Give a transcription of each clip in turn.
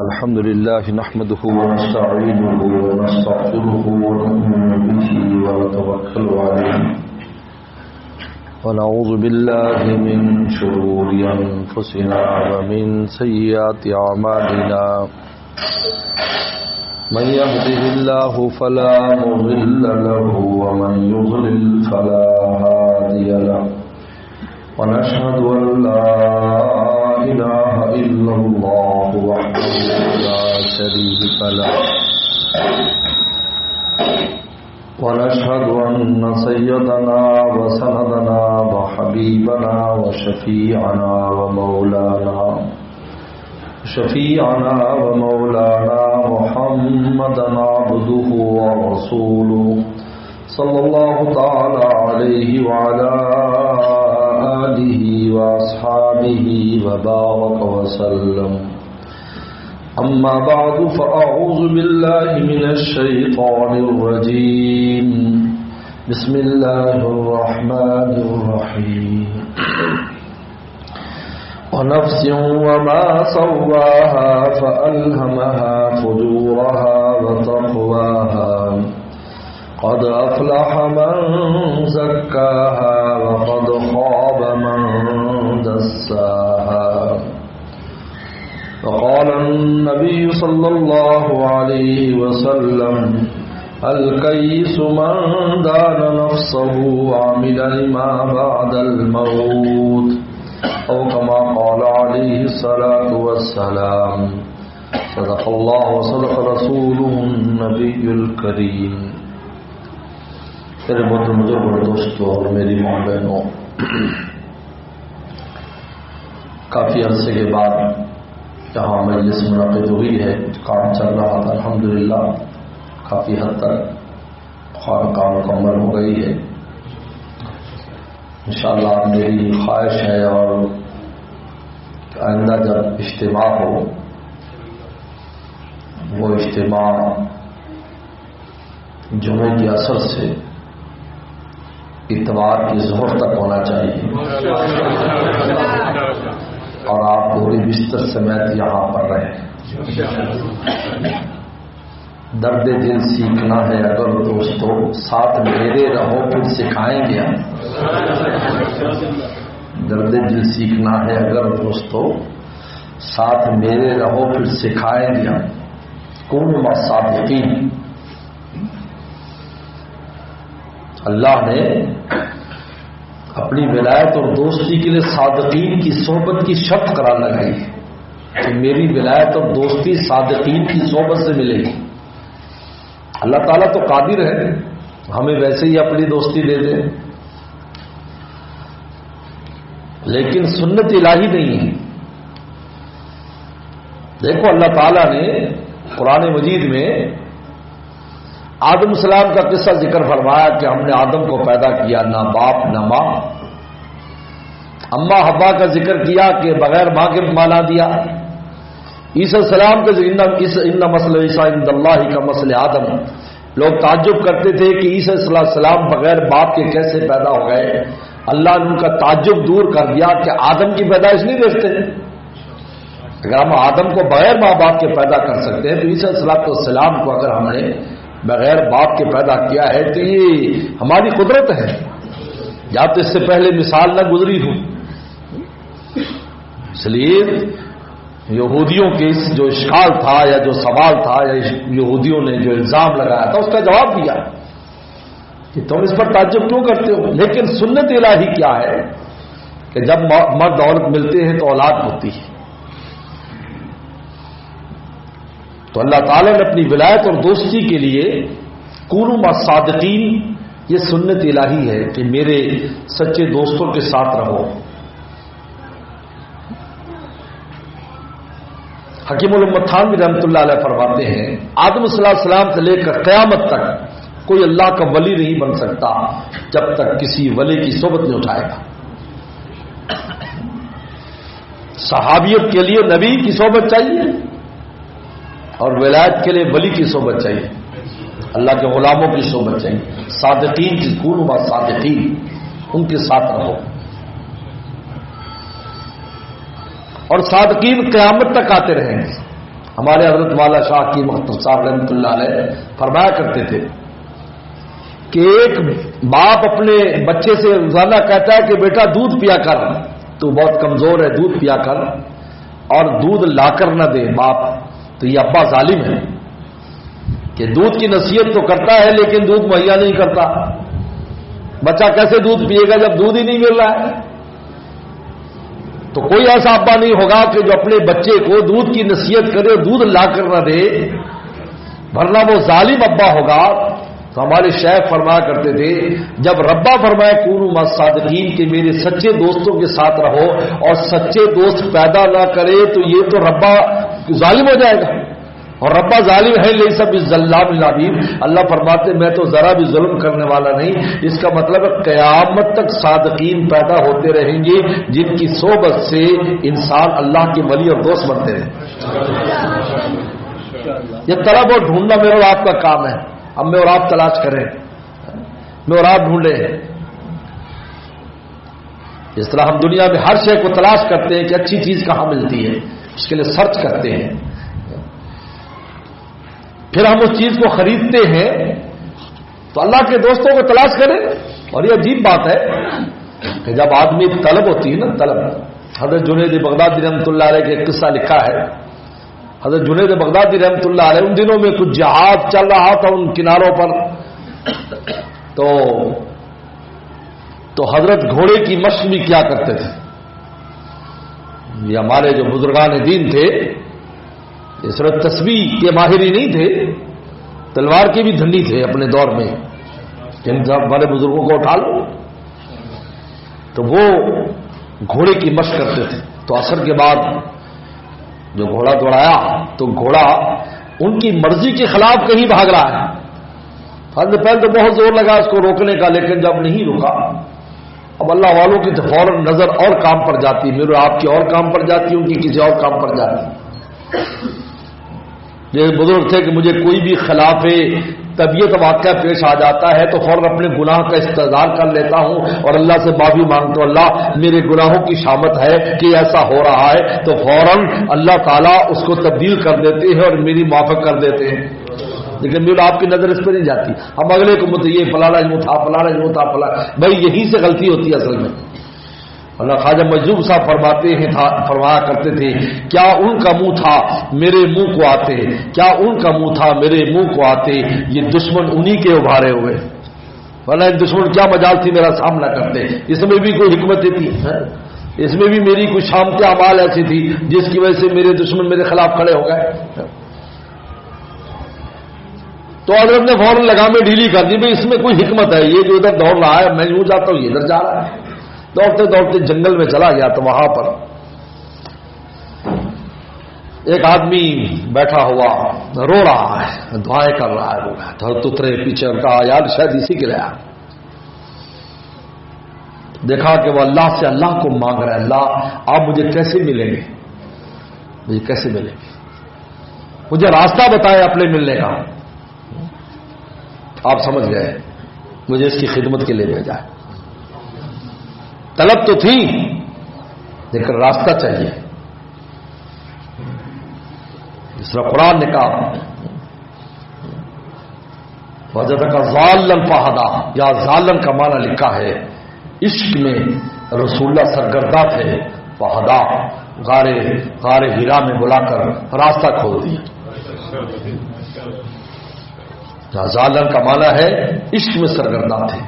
الحمد لله نحمده ونستعينه ونستغفره ونؤمن به ونتوكل عليه ونعوذ بالله من شرور أنفسنا ومن سيئات أعمالنا من يهده الله فلا مضل له ومن يضلل فلا هادي له ونشهد أن لا إله إلا الله وحده لا شريك له ونشهد أن سيدنا وسندنا وحبيبنا وشفيعنا ومولانا محمدا عبده ورسوله صلى الله تعالى عليه وعلى آله وأصحابه وبارك وسلم. أما بعد فأعوذ بالله من الشيطان الرجيم. بسم الله الرحمن الرحيم. ونفس وما سواها فألهمها فجورها وتقواها قد أفلح من زكاها وقد خاب من دساها. وقال النبي صلى الله عليه وسلم الكيس من دان نفسه وعمل لما بعد الموت أو كما قال عليه الصلاة والسلام. صدق الله وصدق رسوله النبي الكريم. میرے محترم بزرگوں دوستوں اور میری ماں بہنوں، کافی عرصے کے بعد جہاں مجلس منعقد ہوئی ہے، کام چل رہا تھا، الحمدللہ کافی حد تک خانقاہ مکمل ہو گئی ہے. انشاءاللہ میری خواہش ہے اور آئندہ جب اجتماع ہو وہ اجتماع جمعے کی عصر سے اتوار کی ظہر تک ہونا چاہیے اور آپ پوری بستر سمیت یہاں پر رہیں. درد دل سیکھنا ہے اگر دوستو ساتھ میرے رہو پھر سکھائیں گے ہم. درد دل سیکھنا ہے اگر دوستو ساتھ میرے رہو پھر سکھائیں گے ہم. کونوا مع الصادقین. اللہ نے اپنی ولایت اور دوستی کے لیے صادقین کی صحبت کی شرط قرار لگائی ہے کہ میری ولایت اور دوستی صادقین کی صحبت سے ملے گی. اللہ تعالیٰ تو قادر ہے ہمیں ویسے ہی اپنی دوستی دے دے، لیکن سنت الہی نہیں ہے. دیکھو اللہ تعالیٰ نے قرآن مجید میں آدم السلام کا قصہ ذکر فرمایا کہ ہم نے آدم کو پیدا کیا نہ باپ نہ ماں. اماں حوا کا ذکر کیا کہ بغیر ماں کے مانا دیا. عیسیٰ السلام کا ان مسئلہ عیسیٰ عند اللہ کا مسئلہ آدم. لوگ تعجب کرتے تھے کہ عیسیٰ علیہ السلام بغیر باپ کے کیسے پیدا ہو گئے. اللہ نے ان کا تعجب دور کر دیا کہ آدم کی پیدائش نہیں دیکھتے. اگر ہم آدم کو بغیر ماں باپ کے پیدا کر سکتے ہیں تو عیسیٰ علیہ السلام کو اگر ہم نے بغیر باپ کے پیدا کیا ہے تو یہ ہماری قدرت ہے، یا تو اس سے پہلے مثال نہ گزری ہو. اس لیے یہودیوں کے جو اشکال تھا یا جو سوال تھا یا یہودیوں نے جو الزام لگایا تھا اس کا جواب دیا کہ تم اس پر تعجب کیوں کرتے ہو. لیکن سنت الہی کیا ہے کہ جب مرد عورت ملتے ہیں تو اولاد ہوتی ہے. تو اللہ تعالیٰ نے اپنی ولایت اور دوستی کے لیے کونوا مع الصادقین، یہ سنت الہی ہے کہ میرے سچے دوستوں کے ساتھ رہو. حکیم الامت تھانوی رحمۃ اللہ علیہ فرماتے ہیں آدم صلی اللہ علیہ وسلم سے لے کر قیامت تک کوئی اللہ کا ولی نہیں بن سکتا جب تک کسی ولی کی صحبت نہیں اٹھائے گا. صحابیت کے لیے نبی کی صحبت چاہیے اور ولایت کے لیے ولی کی صحبت چاہیے، اللہ کے غلاموں کی صحبت چاہیے. صادقین کی کونوا مع الصادقین، ان کے ساتھ رہو. اور صادقین قیامت تک آتے رہیں گے. ہمارے حضرت مولا شاہ کی مختار صاحب رحمۃ اللہ علیہ فرمایا کرتے تھے کہ ایک باپ اپنے بچے سے روزانہ کہتا ہے کہ بیٹا دودھ پیا کر، تو بہت کمزور ہے، دودھ پیا کر، اور دودھ لا کر نہ دے باپ، تو یہ ابا ظالم ہے کہ دودھ کی نصیحت تو کرتا ہے لیکن دودھ مہیا نہیں کرتا۔ بچہ کیسے دودھ پیے گا جب دودھ ہی نہیں مل رہا ہے؟ تو کوئی ایسا ابا نہیں ہوگا کہ جو اپنے بچے کو دودھ کی نصیحت کرے اور دودھ لا کر نہ دے، ورنہ وہ ظالم ابا ہوگا۔ تو ہمارے شیخ فرمایا کرتے تھے جب ربا فرمائے کونوا مع الصادقین کہ میرے سچے دوستوں کے ساتھ رہو اور سچے دوست پیدا نہ کرے تو یہ تو ربا ظالم ہو جائے گا، اور ربا ظالم ہے لیس بالظلام للعبید۔ اللہ فرماتے میں تو ذرا بھی ظلم کرنے والا نہیں۔ اس کا مطلب ہے قیامت تک صادقین پیدا ہوتے رہیں گے جن کی صحبت سے انسان اللہ کے ولی اور دوست بنتے رہیں۔ یہ طلب اور ڈھونڈنا میرا اور آپ کا کام ہے۔ اب میں اور آپ تلاش کریں، میں اور آپ ڈھونڈیں۔ اس طرح ہم دنیا میں ہر شے کو تلاش کرتے ہیں کہ اچھی چیز کہاں ملتی ہے، اس کے لیے سرچ کرتے ہیں، پھر ہم اس چیز کو خریدتے ہیں۔ تو اللہ کے دوستوں کو تلاش کریں۔ اور یہ عجیب بات ہے کہ جب آدمی طلب ہوتی ہے نا، طلب، حضرت جنید بغدادی رحمۃ اللہ علیہ کے قصہ لکھا ہے۔ حضرت جنید بغدادی رحمۃ اللہ علیہ ان دنوں میں کچھ جہاد چل رہا تھا ان کناروں پر، تو حضرت گھوڑے کی مشق بھی کیا کرتے تھے۔ یہ ہمارے جو بزرگان دین تھے اس طرح تسبیح کے ماہری نہیں تھے، تلوار کے بھی دھنی تھے اپنے دور میں، جن بڑے بزرگوں کو اٹھا لو۔ تو وہ گھوڑے کی مشق کرتے تھے۔ تو عصر کے بعد جو گھوڑا دوڑایا تو گھوڑا ان کی مرضی کے خلاف کہیں بھاگ رہا ہے۔ پہلے تو بہت زور لگا اس کو روکنے کا، لیکن جب نہیں رکا، اب اللہ والوں کی تو فوراً نظر اور کام پر جاتی، میرے آپ کی اور کام پر جاتی، ان کی کسی اور کام پر جاتی۔ یہ بزرگ تھے کہ مجھے کوئی بھی خلاف طبیعت واقعہ پیش آ جاتا ہے تو فوراً اپنے گناہ کا استحضار کر لیتا ہوں اور اللہ سے معافی مانگتا ہوں، اللہ میرے گناہوں کی شامت ہے کہ ایسا ہو رہا ہے، تو فوراً اللہ تعالیٰ اس کو تبدیل کر دیتے ہیں اور میری معافی کر دیتے ہیں۔ لیکن میرے آپ کی نظر اس پہ نہیں جاتی، ہم اگلے کو مت یہ فلانا یوں تھا، فلانا یوں تھا، فلانا، بھائی یہی سے غلطی ہوتی ہے اصل میں۔ اللہ خواجہ مجذوب صاحب فرمایا کرتے تھے کیا ان کا منہ تھا میرے منہ کو آتے، کیا ان کا منہ تھا میرے منہ کو آتے، یہ دشمن انہی کے ابھارے ہوئے، ورنہ دشمن کیا مجال تھی میرا سامنا کرتے۔ اس میں بھی کوئی حکمت تھی، اس میں بھی میری کوئی شامت اعمال ایسی تھی جس کی وجہ سے میرے دشمن میرے خلاف کھڑے ہو گئے۔ تو حضرت نے فوراً لگامیں ڈھیلی کر دی، بھائی اس میں کوئی حکمت ہے، یہ جو ادھر دوڑ رہا ہے میں یوں جاتا ہوں یہ ادھر جا رہا ہے۔ دوڑتے دوڑتے جنگل میں چلا گیا تو وہاں پر ایک آدمی بیٹھا ہوا رو رہا ہے، دعائیں کر رہا ہے، رو رہا ہے، تو اترے پیچھے اور کہا یار شاید اسی کے لیے آیا۔ دیکھا کہ وہ اللہ سے اللہ کو مانگ رہا ہے، اللہ آپ مجھے کیسے ملیں گے، مجھے کیسے ملیں گے، مجھے راستہ بتائے اپنے ملنے کا۔ آپ سمجھ گئے مجھے اس کی خدمت کے لیے بھیجا ہے۔ طلب تو تھی لیکن راستہ چاہیے۔ جس طرح قرآن نے کہا وجدک ضالًا فہدیٰ، یا ضالًا کا معنی لکھا ہے عشق میں رسول اللہ سرگردہ تھے، فہدیٰ غار ہیرا میں بلا کر راستہ کھول دیا۔ ضالًا کا معنی ہے عشق میں سرگردہ تھے،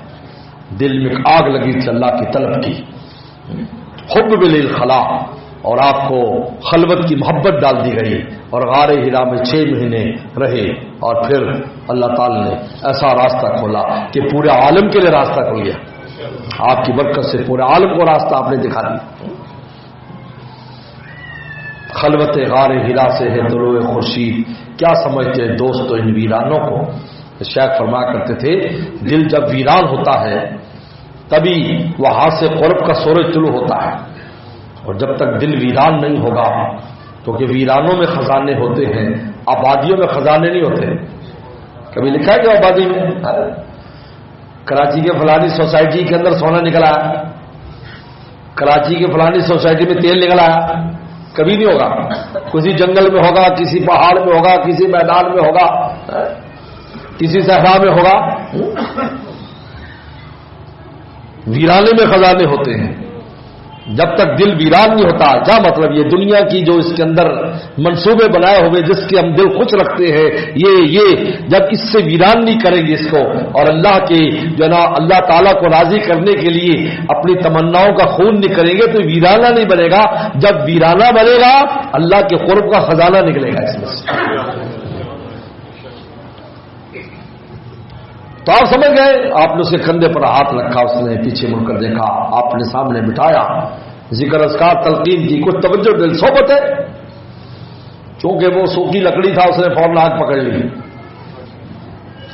دل میں آگ لگی تھی اللہ کی طلب کی، حب بالخلا، اور آپ کو خلوت کی محبت ڈال دی گئی، اور غار ہرا میں 6 مہینے رہے، اور پھر اللہ تعالی نے ایسا راستہ کھولا کہ پورے عالم کے لیے راستہ کھل گیا۔ آپ کی برکت سے پورے عالم کو راستہ آپ نے دکھا دیا۔ خلوت غار ہرا سے ہے طلوع خورشید، کیا سمجھتے ہیں دوستو ان ویرانوں کو۔ شیخ فرمایا کرتے تھے دل جب ویران ہوتا ہے تبھی وہاں سے قرب کا سورج طلوع ہوتا ہے، اور جب تک دل ویران نہیں ہوگا، کیونکہ ویرانوں میں خزانے ہوتے ہیں، آبادیوں میں خزانے نہیں ہوتے۔ کبھی لکھا ہے کہ آبادی میں کراچی کے فلانی سوسائٹی کے اندر سونا نکلا ہے، کراچی کے فلانی سوسائٹی میں تیل نکلا ہے، کبھی نہیں ہوگا، کسی جنگل میں ہوگا، کسی پہاڑ میں ہوگا، کسی میدان میں ہوگا، کسی صحرا میں ہوگا. ویرانے میں خزانے ہوتے ہیں. جب تک دل ویران نہیں ہوتا، کیا مطلب یہ دنیا کی جو اس کے اندر منصوبے بنائے ہوئے جس کے ہم دل خوش رکھتے ہیں، یہ جب اس سے ویران نہیں کریں گے اس کو، اور اللہ کے جو نا اللہ تعالیٰ کو راضی کرنے کے لیے اپنی تمناؤں کا خون نہیں کریں گے تو ویرانہ نہیں بنے گا. جب ویرانہ بنے گا اللہ کے قرب کا خزانہ نکلے گا اس میں سے. تو آپ سمجھ گئے. آپ نے اس کے کندھے پر ہاتھ رکھا، اس نے پیچھے مڑ کر دیکھا، آپ نے سامنے بٹھایا، ذکر اذکار تلقین کی، کچھ توجہ دل صحبت ہے. چونکہ وہ سوکھی لکڑی تھا اس نے فوراً آگ پکڑ لی.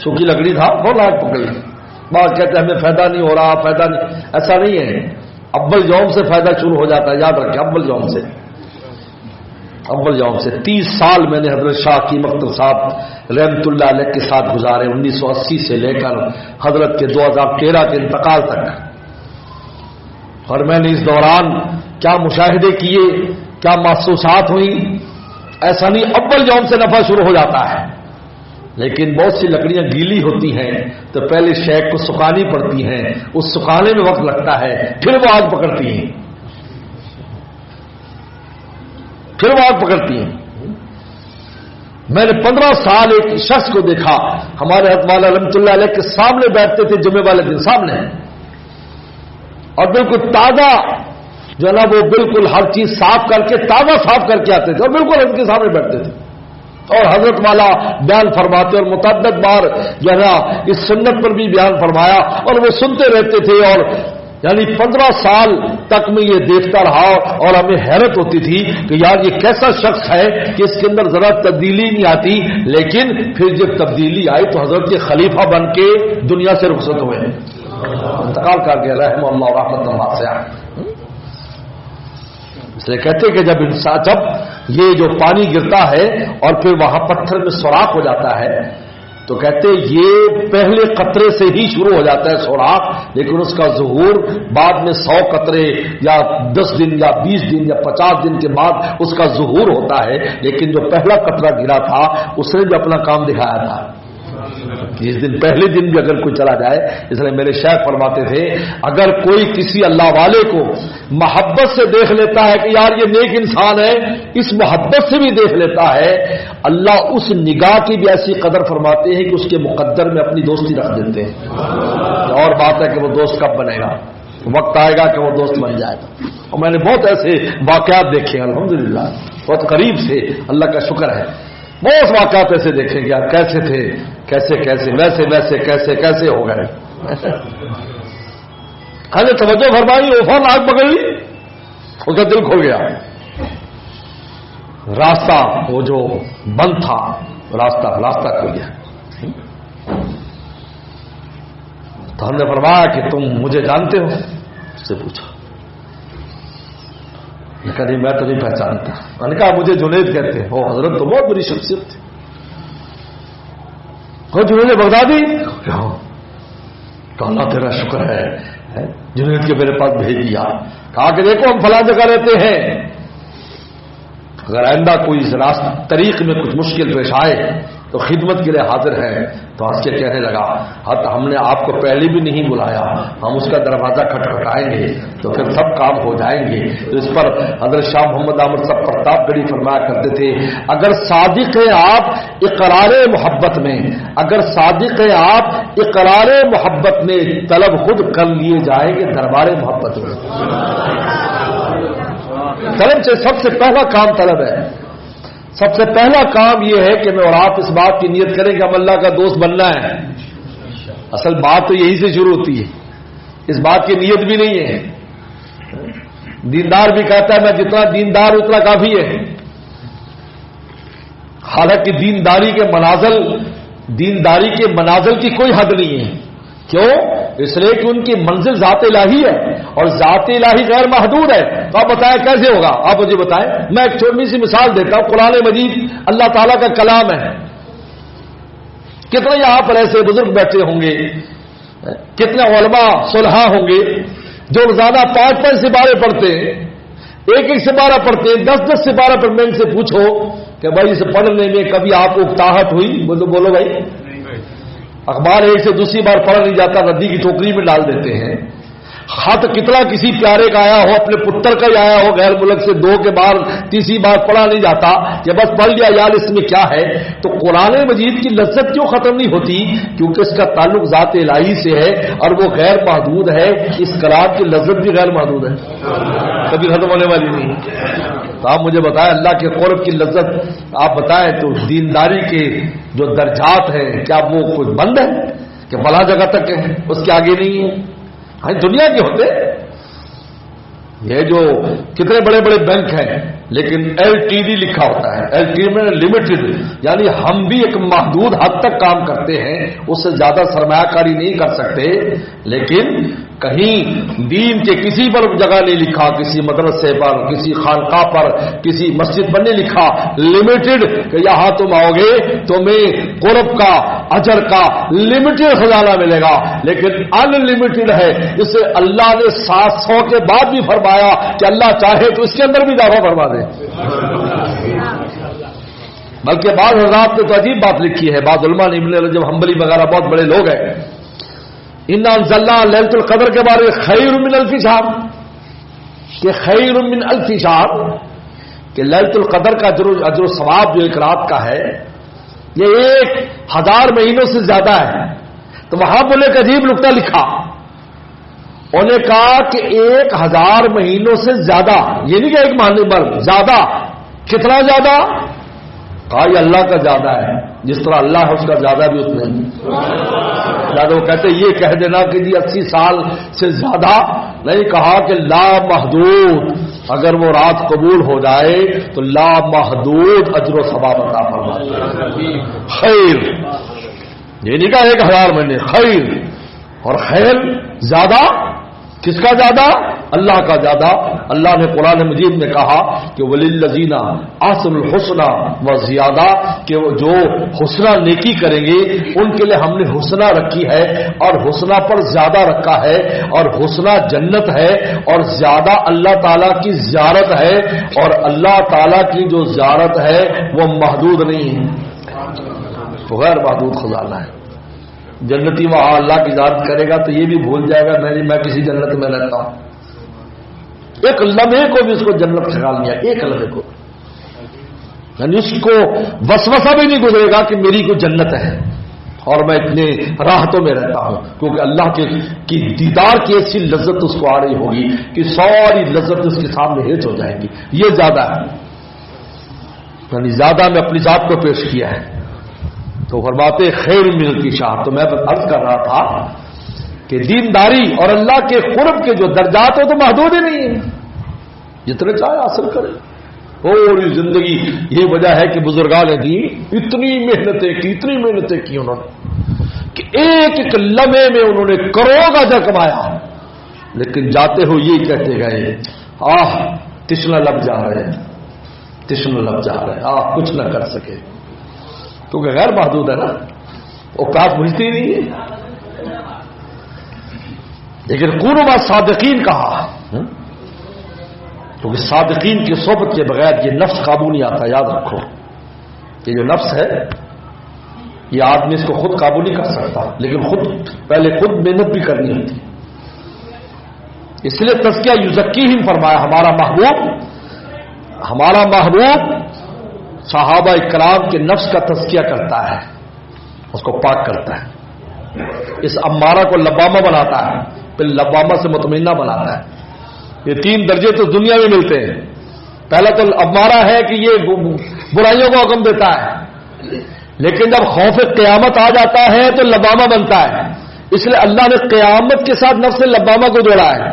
سوکھی لکڑی تھا فوراً آگ پکڑ لی. بعض کہتے ہیں ہمیں فائدہ نہیں ہو رہا، فائدہ نہیں. ایسا نہیں ہے، اول یوم سے فائدہ شروع ہو جاتا ہے، یاد رکھیں. اول یوم سے 30 سال میں نے حضرت شاہ قیم اختر صاحب رحمت اللہ علیہ کے ساتھ گزارے، 1980 سے لے کر حضرت کے 2013 کے انتقال تک. اور میں نے اس دوران کیا مشاہدے کیے، کیا محسوسات ہوئی. ایسا نہیں اول یوم سے نفع شروع ہو جاتا ہے، لیکن بہت سی لکڑیاں گیلی ہوتی ہیں تو پہلے شیخ کو سکھانی پڑتی ہیں، اس سکھانے میں وقت لگتا ہے، پھر وہ آگ پکڑتی ہیں. میں نے 15 سال ایک شخص کو دیکھا، ہمارے حضرت مولانا رحمت اللہ علیہ کے سامنے بیٹھتے تھے جمعے والے دن سامنے، اور بالکل تازہ جو ہے نا وہ بالکل ہر چیز صاف کر کے تازہ صاف کر کے آتے تھے اور بالکل ان کے سامنے بیٹھتے تھے. اور حضرت والا بیان فرماتے اور متعدد بار جو ہے نا اس سنت پر بھی بیان فرمایا اور وہ سنتے رہتے تھے. اور یعنی 15 سال تک میں یہ دیکھتا رہا اور ہمیں حیرت ہوتی تھی کہ یار یہ کیسا شخص ہے کہ اس کے اندر ذرا تبدیلی نہیں آتی. لیکن پھر جب تبدیلی آئی تو حضرت کے خلیفہ بن کے دنیا سے رخصت ہوئے، انتقال کر گئے رحمہ اللہ رحمۃ اللہ سے. اس لیے کہتے کہ جب یہ جو پانی گرتا ہے اور پھر وہاں پتھر میں سوراخ ہو جاتا ہے تو کہتے یہ پہلے قطرے سے ہی شروع ہو جاتا ہے سوراخ، لیکن اس کا ظہور بعد میں 100 قطرے یا 10 دن یا 20 دن یا 50 دن کے بعد اس کا ظہور ہوتا ہے. لیکن جو پہلا قطرہ گرا تھا اس نے بھی اپنا کام دکھایا تھا. اس دن پہلے دن بھی اگر کوئی چلا جائے، اس لیے میرے شیخ فرماتے تھے اگر کوئی کسی اللہ والے کو محبت سے دیکھ لیتا ہے کہ یار یہ نیک انسان ہے، اس محبت سے بھی دیکھ لیتا ہے، اللہ اس نگاہ کی بھی ایسی قدر فرماتے ہیں کہ اس کے مقدر میں اپنی دوستی رکھ دیتے ہیں. اور بات ہے کہ وہ دوست کب بنے گا، وقت آئے گا کہ وہ دوست بن جائے گا. اور میں نے بہت ایسے واقعات دیکھے ہیں الحمدللہ، بہت قریب سے، اللہ کا شکر ہے. بہت واقعات ایسے دیکھیں گے یار کیسے تھے، کیسے کیسے ہو گئے. ہمیں توجہ فرمائی، عرفان آگ پکڑ لی، اس کا دل کھل گیا. راستہ وہ جو بند تھا راستہ کھل گیا. تو ہم نے فرمایا کہ تم مجھے جانتے ہو؟ اس سے پوچھا. میں کہا نہیں میں تو نہیں پہچانتا. میں نے کہا مجھے جنید کہتے ہیں. وہ حضرت تو بہت بڑی شخصیت تھی. وہ جنید بغدادی؟ کہا تیرا شکر ہے جنید کے میرے پاس بھیج دیا. کہا کہ دیکھو ہم فلاں جگہ رہتے ہیں، اگر آئندہ کوئی اس طریق میں کچھ مشکل پیش آئے تو خدمت کے لیے حاضر ہے. تو ہنس کے کہنے لگا ہم نے آپ کو پہلے بھی نہیں بلایا، ہم اس کا دروازہ کھٹکھٹائیں گے تو پھر سب کام ہو جائیں گے. تو اس پر حضرت شاہ محمد احمد صاحب پرتاپ گڑھی فرمایا کرتے تھے اگر صادق ہیں آپ اقرار محبت میں، اگر صادق ہیں آپ اقرار محبت میں، طلب خود کر لیے جائیں گے دربار محبت میں. طلب سے سب سے پہلا کام طلب ہے. سب سے پہلا کام یہ ہے کہ میں اور آپ اس بات کی نیت کریں کہ ہم اللہ کا دوست بننا ہے. اصل بات تو یہی سے شروع ہوتی ہے، اس بات کی نیت بھی نہیں ہے. دیندار بھی کہتا ہے میں جتنا دیندار اتنا کافی ہے، حالانکہ دینداری کے منازل کی کوئی حد نہیں ہے. کیوں؟ اس لیے کہ ان کی منزل ذات الہی ہے اور ذات الہی غیر محدود ہے. تو آپ بتائیں کیسے ہوگا؟ آپ مجھے بتائیں. میں ایک چھوٹی سی مثال دیتا ہوں. قرآن مجید اللہ تعالیٰ کا کلام ہے. کتنے یہاں پر ایسے بزرگ بیٹھے ہوں گے، کتنے علماء صلحاء ہوں گے جو روزانہ 5 سپارے پڑھتے ہیں. ایک ایک سپارہ پڑھتے ہیں، 10 سپارہ پر میں ان سے پوچھو کہ بھائی اسے پڑھنے میں کبھی آپ کو اکتاہٹ ہوئی؟ بولو بھائی، اخبار ایک سے دوسری بار پڑھا نہیں جاتا، ردی کی ٹوکری میں ڈال دیتے ہیں۔ خط کتنا کسی پیارے کا آیا ہو، اپنے پتر کا ہی آیا ہو غیر ملک سے، 2 کے بعد تیسری بار پڑھا نہیں جاتا کہ بس پڑھ لیا یار اس میں کیا ہے۔ تو قرآن مجید کی لذت کیوں ختم نہیں ہوتی؟ کیونکہ اس کا تعلق ذات الہی سے ہے اور وہ غیر محدود ہے۔ اس کلام کی لذت بھی غیر محدود ہے، کبھی ختم ہونے والی نہیں۔ تو آپ مجھے بتائیں اللہ کے قرب کی لذت آپ بتائیں تو دینداری کے جو درجات ہیں کیا وہ کچھ بند ہے کہ فلاں جگہ تک ہے اس کے آگے نہیں ہے؟ ہاں دنیا کے ہوتے یہ جو کتنے بڑے بڑے بینک ہیں لیکن LTD لکھا ہوتا ہے، LTD میں لمیٹڈ، یعنی ہم بھی ایک محدود حد تک کام کرتے ہیں، اس سے زیادہ سرمایہ کاری نہیں کر سکتے۔ لیکن کہیں دین کے کسی پر جگہ نہیں لکھا، کسی مدرسے پر، کسی خانقاہ پر، کسی مسجد پر نہیں لکھا لمیٹڈ کہ یہاں تم آؤ گے تمہیں قرب کا اجر کا لمیٹڈ خزانہ ملے گا، لیکن ان لمیٹڈ ہے۔ اس سے اللہ نے 700 کے بعد بھی فرمایا کہ اللہ چاہے تو اس کے اندر بھی اضافہ فرما دے۔ بلکہ بعض حضرات نے تو عجیب بات لکھی ہے، بعض علماء نے، ابن رجب حنبلی وغیرہ بہت بڑے لوگ ہیں، انا انزلنا لیلۃ القدر کے بارے میں خیر من الف شہر، کہ خیر من الف شہر، کہ لیلۃ القدر کا اجر و ثواب جو ایک رات کا ہے یہ 1000 مہینوں سے زیادہ ہے۔ تو وہاں بولے ایک عجیب نقطہ لکھا، انہوں نے کہا کہ 1000 مہینوں سے زیادہ، یہ نہیں کہ ایک مہینے پر زیادہ، کتنا زیادہ؟ کہا یہ اللہ کا زیادہ ہے، جس طرح اللہ ہے اس کا زیادہ بھی اتنا ہی۔ زیادہ وہ کہتے یہ کہہ دینا کہ جی 80 سال سے زیادہ نہیں، کہا کہ لا محدود، اگر وہ رات قبول ہو جائے تو لا محدود اجر و ثواب عطا فرماتے ہیں۔ خیر، یہ نہیں کہا 1000 مہینے، خیر، اور خیر زیادہ، کس کا زیادہ؟ اللہ کا زیادہ۔ اللہ نے قرآن مجید میں کہا کہ وَلِلَّذِينَ أَحْسَنُوا الْحُسْنَى وَزِيَادَةٌ، کہ وہ جو حسنہ نیکی کریں گے ان کے لیے ہم نے حسنہ رکھی ہے اور حسنہ پر زیادہ رکھا ہے، اور حسنہ جنت ہے، اور زیادہ اللہ تعالیٰ کی زیارت ہے، اور اللہ تعالیٰ کی جو زیارت ہے وہ محدود نہیں ہے، تو غیر محدود خزانہ ہے۔ جنتی وہاں اللہ کی زیارت کرے گا تو یہ بھی بھول جائے گا میں کسی جنت میں رہتا ہوں، ایک لمحے کو بھی اس کو جنت کا خیال نہیں ہے، ایک لمحے کو، یعنی اس کو وسوسہ بھی نہیں گزرے گا کہ میری کوئی جنت ہے اور میں اتنے راحتوں میں رہتا ہوں، کیونکہ اللہ کی دیدار کی ایسی لذت اس کو آ رہی ہوگی کہ ساری لذت اس کے سامنے ہیچ ہو جائے گی۔ یہ زیادہ ہے، یعنی زیادہ میں اپنی ذات کو پیش کیا ہے۔ تو فرماتے خیر من الف شہر۔ تو میں عرض کر رہا تھا کہ دینداری اور اللہ کے قرب کے جو درجات ہو تو محدود ہی نہیں ہیں، جتنے چاہے حاصل کرے۔ پوری زندگی یہ وجہ ہے کہ بزرگان دین اتنی محنتیں کی انہوں نے کہ ایک ایک لمحے میں انہوں نے کروڑوں کا اجر کمایا، لیکن جاتے ہو یہ کہتے گئے تشنہ لب جا رہے ہیں، کچھ نہ کر سکے، کیونکہ غیر محدود ہے نا، اوقات بجھتی نہیں ہے۔ لیکن کونوا مع صادقین کہا، کیونکہ صادقین کی صحبت کے بغیر یہ نفس قابو نہیں آتا۔ یاد رکھو یہ جو نفس ہے یہ آدمی اس کو خود قابو نہیں کر سکتا، لیکن پہلے خود محنت بھی کرنی ہوتی، اس لیے تزکیہ یزکیہم فرمایا۔ ہمارا محبوب صحابہ کرام کے نفس کا تزکیہ کرتا ہے، اس کو پاک کرتا ہے، اس امارہ کو لبامہ بناتا ہے، پھر لبامہ سے مطمئنہ بناتا ہے۔ یہ 3 درجے تو دنیا میں ملتے ہیں۔ پہلا تو امارہ ہے کہ یہ برائیوں کو حکم دیتا ہے، لیکن جب خوف قیامت آ جاتا ہے تو لبامہ بنتا ہے۔ اس لیے اللہ نے قیامت کے ساتھ نفس لبامہ کو جوڑا ہے۔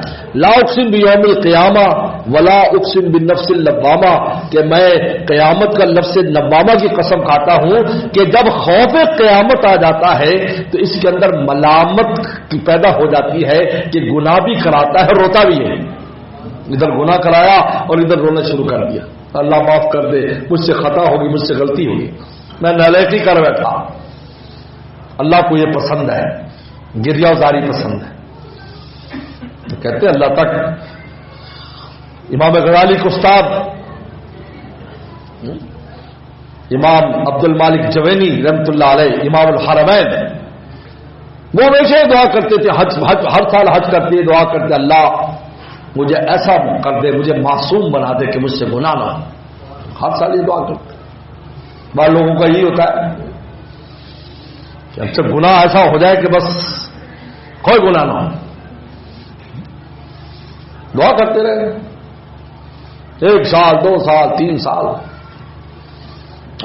لا اقسم بیوم القیامہ ولا اقسم بالنفس اللوامہ، کہ میں قیامت کا لفظ لوامہ کی قسم کھاتا ہوں کہ جب خوف قیامت آ جاتا ہے تو اس کے اندر ملامت پیدا ہو جاتی ہے کہ گناہ بھی کراتا ہے، روتا بھی ہے۔ ادھر گناہ کرایا اور ادھر رونا شروع کر دیا، اللہ معاف کر دے، مجھ سے خطا ہوگی، مجھ سے غلطی ہوگی، میں نالائقی کر بیٹھا۔ اللہ کو یہ پسند ہے، گریہ زاری پسند ہے۔ تو کہتے ہیں اللہ تک امام غزالی کے استاد امام عبد المالک جوینی رحمۃ اللہ علیہ امام الحرمین، وہ ہمیشہ دعا کرتے تھے، ہر سال حج کرتے دعا کرتے اللہ مجھے ایسا کر دے، مجھے معصوم بنا دے کہ مجھ سے گناہ نہ ہو، ہر سال یہ دعا کرتے۔ بعض لوگوں کا یہی ہوتا ہے کہ اب سے گناہ ایسا ہو جائے کہ بس کوئی گناہ نہ ہو، دعا کرتے رہے 1 سال 2 سال 3 سال،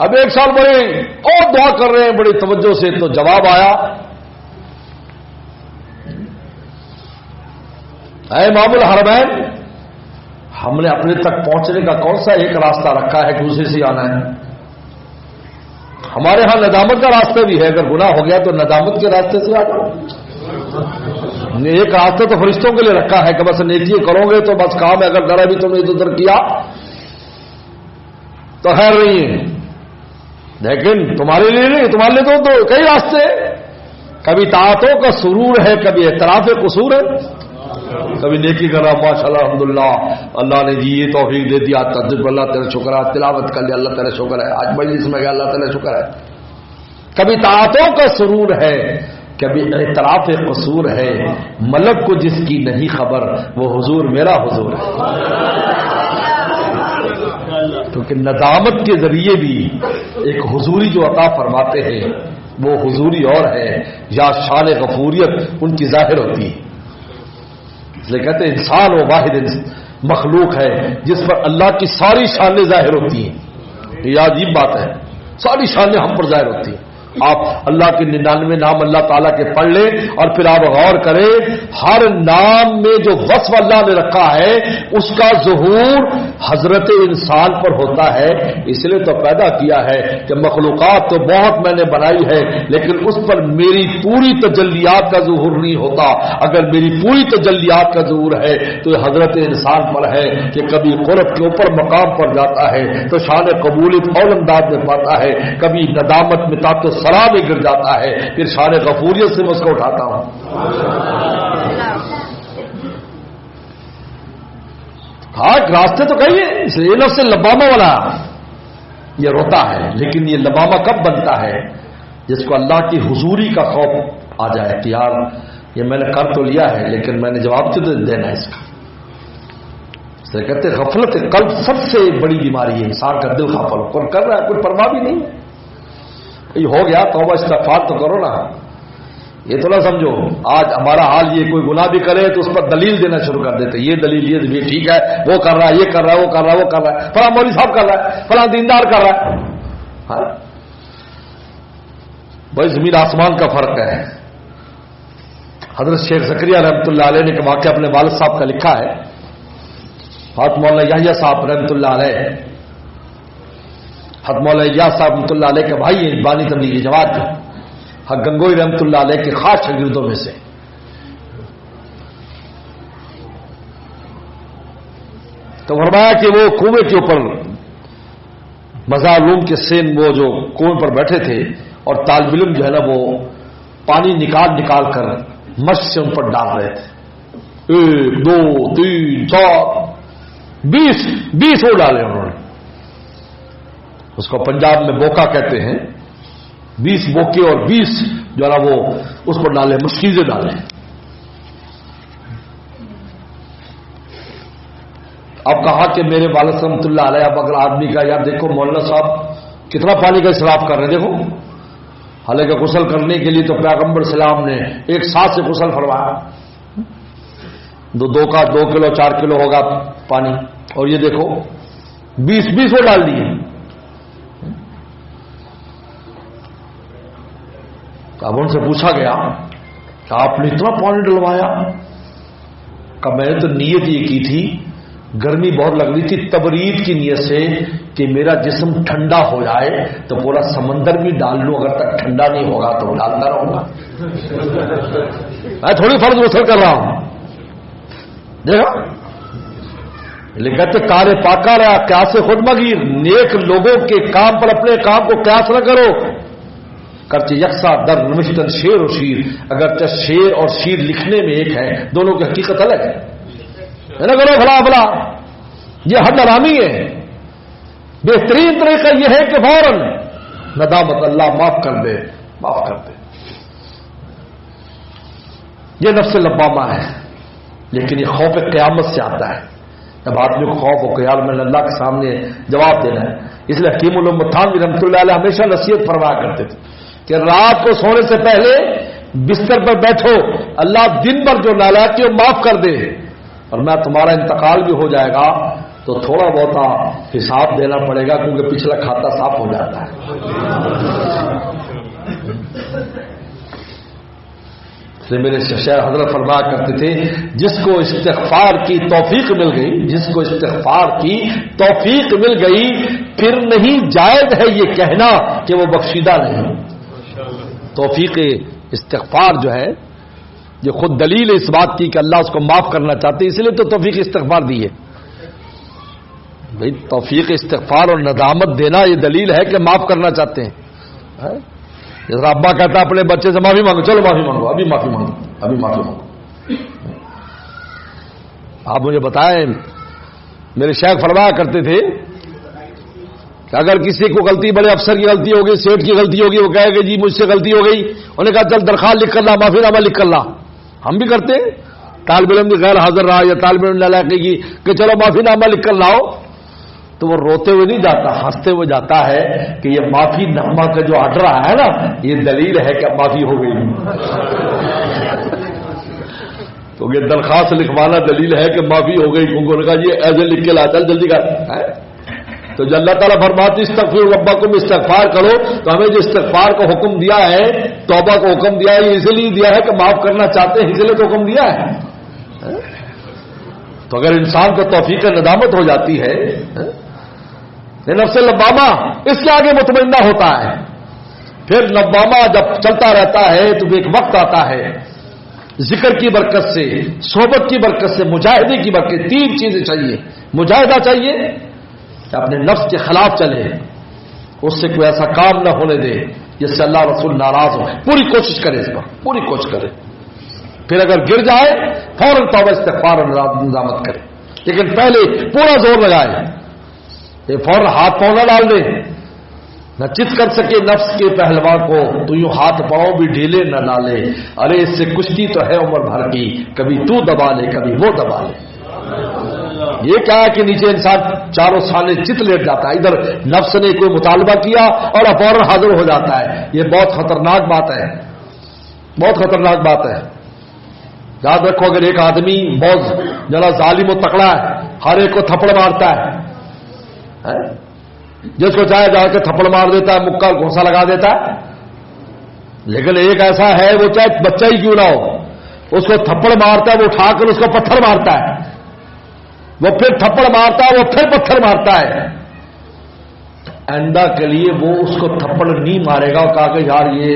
اب 1 سال بڑے اور دعا کر رہے ہیں بڑی توجہ سے، تو جواب آیا اے امام الحرمین، ہم نے اپنے تک پہنچنے کا کون سا ایک راستہ رکھا ہے کہ اسے سے آنا ہے؟ ہمارے ہاں ندامت کا راستہ بھی ہے، اگر گناہ ہو گیا تو ندامت کے راستے سے آ جاؤ۔ ایک راستہ تو فرشتوں کے لیے رکھا ہے کہ بس نیکی کرو گے تو بس کام ہے، اگر ذرا بھی تم نے ادھر ادھر کیا تو خیر نہیں ہے، لیکن تمہارے لیے نہیں، تمہارے لیے تو کئی راستے، کبھی طاعتوں کا سرور ہے، کبھی اعتراف قصور ہے، کبھی نیکی کر رہا ماشاء اللہ الحمدللہ اللہ نے جی یہ توفیق دے دیا، تجربہ اللہ تیرا شکر ہے، تلاوت کر لیا اللہ تیرا شکر ہے، آج مجلس میں گیا اللہ تعالیٰ شکر ہے، کبھی طاعتوں کا سرور ہے، کبھی اعتراف قصور ہے، ملک کو جس کی نہیں خبر وہ حضور میرا حضور ہے، کیونکہ ندامت کے ذریعے بھی ایک حضوری جو عطا فرماتے ہیں وہ حضوری اور ہے، یا شان غفوریت ان کی ظاہر ہوتی ہے، اس لیے کہتے ہیں انسان وہ واحد مخلوق ہے جس پر اللہ کی ساری شانیں ظاہر ہوتی ہیں، یہ عجیب بات ہے، ساری شانیں ہم پر ظاہر ہوتی ہیں۔ آپ اللہ کے 99 نام اللہ تعالیٰ کے پڑھ لیں اور پھر آپ غور کریں ہر نام میں جو وصف اللہ نے رکھا ہے اس کا ظہور حضرت انسان پر ہوتا ہے، اس لیے تو پیدا کیا ہے کہ مخلوقات تو بہت میں نے بنائی ہے لیکن اس پر میری پوری تجلیات کا ظہور نہیں ہوتا، اگر میری پوری تجلیات کا ظہور ہے تو یہ حضرت انسان پر ہے کہ کبھی قرب کے اوپر مقام پر جاتا ہے تو شان قبولیت اور انداز میں پاتا ہے، کبھی ندامت میں تو سرا میں گر جاتا ہے، پھر شان غفوریت سے میں اس کو اٹھاتا ہوں۔ ہاں راستے تو کہیے، اس لیے نفس لبامہ والا یہ روتا ہے، لیکن یہ لبامہ کب بنتا ہے؟ جس کو اللہ کی حضوری کا خوف آ جائے کہ یار یہ میں نے کر تو لیا ہے لیکن میں نے جواب تو دینا ہے اس کا۔ اس لیے کہتے غفلت قلب سب سے بڑی بیماری ہے، انسان کا دل غافل ہو کر رہا ہے، کوئی پرواہ بھی نہیں، یہ ہو گیا توبہ استغفار تو کرو نا، یہ تو نہ سمجھو آج ہمارا حال یہ کوئی گناہ بھی کرے تو اس پر دلیل دینا شروع کر دیتے، یہ دلیل یہ ٹھیک ہے، وہ کر رہا ہے، یہ کر رہا ہے، وہ کر رہا ہے، وہ کر رہا ہے، فلاں مولوی صاحب کر رہا ہے، فلاں دیندار کر رہا ہے، ہاں بھائی زمین آسمان کا فرق ہے۔ حضرت شیخ زکریا رحمۃ اللہ علیہ نے کہ واقعہ اپنے والد صاحب کا لکھا ہے، حضرت مولانا یحییٰ صاحب رحمۃ اللہ علیہ، حضرت مولانا یحییٰ صاحب رحمۃ اللہ علیہ کے بھائی ہیں، بانی تبلیغی جماعت کے، حق گنگوئی رحمۃ اللہ علیہ کے خاص شاگردوں میں سے۔ تو فرمایا کہ وہ کنویں کے اوپر مزارلوم کے سین وہ جو کنویں پر بیٹھے تھے اور طالب علم جو ہے نا وہ پانی نکال نکال کر مشق سے ان پر ڈال رہے تھے، 1 2 3 4 20 وہ ڈالے انہوں نے، اس کو پنجاب میں بوکا کہتے ہیں، 20 بوکے اور 20 جو ہے نا وہ اس پر ڈالے، مشکیزیں ڈالے۔ اب کہا کہ میرے والد رحمۃ اللہ علیہ، اب اگر آدمی کا یار دیکھو مولانا صاحب کتنا پانی کا اسراف کر رہے ہیں، دیکھو حالانکہ غسل کرنے کے لیے تو پیغمبر سلام نے ایک ساتھ سے غسل فرمایا، 2 کلو 4 کلو ہوگا پانی، اور یہ دیکھو 20 وہ ڈال دیے۔ اب ان سے پوچھا گیا کہ آپ نے اتنا پانی ڈلوایا؟ کہ میں نے تو نیت یہ کی تھی، گرمی بہت لگ رہی تھی، تبرید کی نیت سے کہ میرا جسم ٹھنڈا ہو جائے تو پورا سمندر بھی ڈال لوں، اگر تک ٹھنڈا نہیں ہوگا تو ڈالتا رہوں گا، میں تھوڑی فرض غسل کر رہا ہوں۔ دیکھا لکھتے کارے پاکا رہا قیاس سے خود مگیر، نیک لوگوں کے کام پر اپنے کام کو قیاس نہ کرو، کرچہ یکساں در نمشتن شیر و شیر، اگرچہ شیر اور شیر لکھنے میں ایک ہے، دونوں کی حقیقت الگ ہے، نہ کرو فلاں فلاں یہ حد حرامی ہے. بہترین طریقہ یہ ہے کہ فوراً ندامت، اللہ معاف کر دے، معاف کر دے. یہ نفس لبامہ ہے، لیکن یہ خوف قیامت سے آتا ہے. جب آدمی کو خوف ہو کہ یار میں اللہ کے سامنے جواب دینا ہے. اس لیے حکیم الامت تھانوی رحمۃ اللہ علیہ ہمیشہ نصیحت فرمایا کرتے تھے کہ رات کو سونے سے پہلے بستر پر بیٹھو، اللہ دن بھر جو نالائقی ہو معاف کر دے، اور میں تمہارا انتقال بھی ہو جائے گا تو تھوڑا بہت حساب دینا پڑے گا، کیونکہ پچھلا کھاتا صاف ہو جاتا ہے. میرے شیخ حضرت فرمایا کرتے تھے جس کو استغفار کی توفیق مل گئی، جس کو استغفار کی توفیق مل گئی، پھر نہیں جائز ہے یہ کہنا کہ وہ بخشیدہ نہیں. توفیق استغفار جو ہے یہ خود دلیل ہے اس بات کی کہ اللہ اس کو معاف کرنا چاہتے، اس لیے تو توفیق استغفار دی ہے. بھائی توفیق استغفار اور ندامت دینا یہ دلیل ہے کہ معاف کرنا چاہتے ہیں. جیسا ابا کہتا ہے اپنے بچے سے معافی مانگو، چلو معافی مانگو، ابھی معافی مانگو، ابھی معافی مانگو. آپ مجھے بتائیں، میرے شیخ فرمایا کرتے تھے کہ اگر کسی کو غلطی، بڑے افسر کی غلطی ہوگی، سیٹھ کی غلطی ہوگی، وہ کہے کہ جی مجھ سے غلطی ہو گئی، انہوں نے کہا چل درخواست لکھ کر لا، معافی نامہ لکھ کر لا. ہم بھی کرتے ہیں، طالب علم بھی غیر حاضر رہا یا طالب علم نالائقی کی کہ چلو معافی نامہ لکھ کر لاؤ، تو وہ روتے ہوئے نہیں جاتا، ہنستے ہوئے جاتا ہے کہ یہ معافی نامہ کا جو ہٹ رہا ہے نا، یہ دلیل ہے کہ معافی ہو گئی. تو یہ درخواست لکھوانا دلیل ہے کہ معافی ہو گئی، کیونکہ انہوں نے کہا یہ ایسے لکھ کے لا، چل جلدی کر. تو جو اللہ تعالیٰ فرماتے استغفر ربکم، استغفار کرو، تو ہمیں جو استغفار کا حکم دیا ہے، توبہ کا حکم دیا ہے، یہ اس لیے دیا ہے کہ معاف کرنا چاہتے ہیں، اس لیے تو حکم دیا ہے. تو اگر انسان کو توفیق ندامت ہو جاتی ہے، نفس لبامہ اس کے آگے مطمئنہ ہوتا ہے. پھر لبامہ جب چلتا رہتا ہے تو ایک وقت آتا ہے ذکر کی برکت سے، صحبت کی برکت سے، مجاہدے کی برکت. 3 چیزیں چاہیے. مجاہدہ چاہیے کہ اپنے نفس کے خلاف چلے، اس سے کوئی ایسا کام نہ ہونے دے جس سے اللہ رسول ناراض ہو، پوری کوشش کرے، اس پر پوری کوشش کرے. پھر اگر گر جائے فوراً توبہ استغفار اور ندامت کرے، لیکن پہلے پورا زور لگائے، یہ فوراً ہاتھ پاؤں نہ ڈال دے، نہ چت کر سکے نفس کے پہلوان کو تو یوں ہاتھ پاؤں بھی ڈھیلے نہ ڈالے. ارے اس سے کشتی تو ہے عمر بھر کی، کبھی تو دبا لے کبھی وہ دبا لے. یہ کیا ہے کہ نیچے انسان چاروں سانے چت لیٹ جاتا ہے، ادھر نفس نے کوئی مطالبہ کیا اور فوراً حاضر ہو جاتا ہے. یہ بہت خطرناک بات ہے، بہت خطرناک بات ہے. یاد رکھو اگر ایک آدمی بہت ذرا ظالم و تکڑا ہے، ہر ایک کو تھپڑ مارتا ہے، جس کو چاہے جا کے تھپڑ مار دیتا ہے، مکہ گھونسا لگا دیتا ہے. لیکن ایک ایسا ہے وہ چاہے بچہ ہی کیوں نہ ہو، اس کو تھپڑ مارتا ہے، وہ اٹھا کر اس کو پتھر مارتا ہے، وہ پھر تھپڑ مارتا ہے، وہ پھر پتھر مارتا ہے. آئندہ کے لیے وہ اس کو تھپڑ نہیں مارے گا اور کہا کہ یار یہ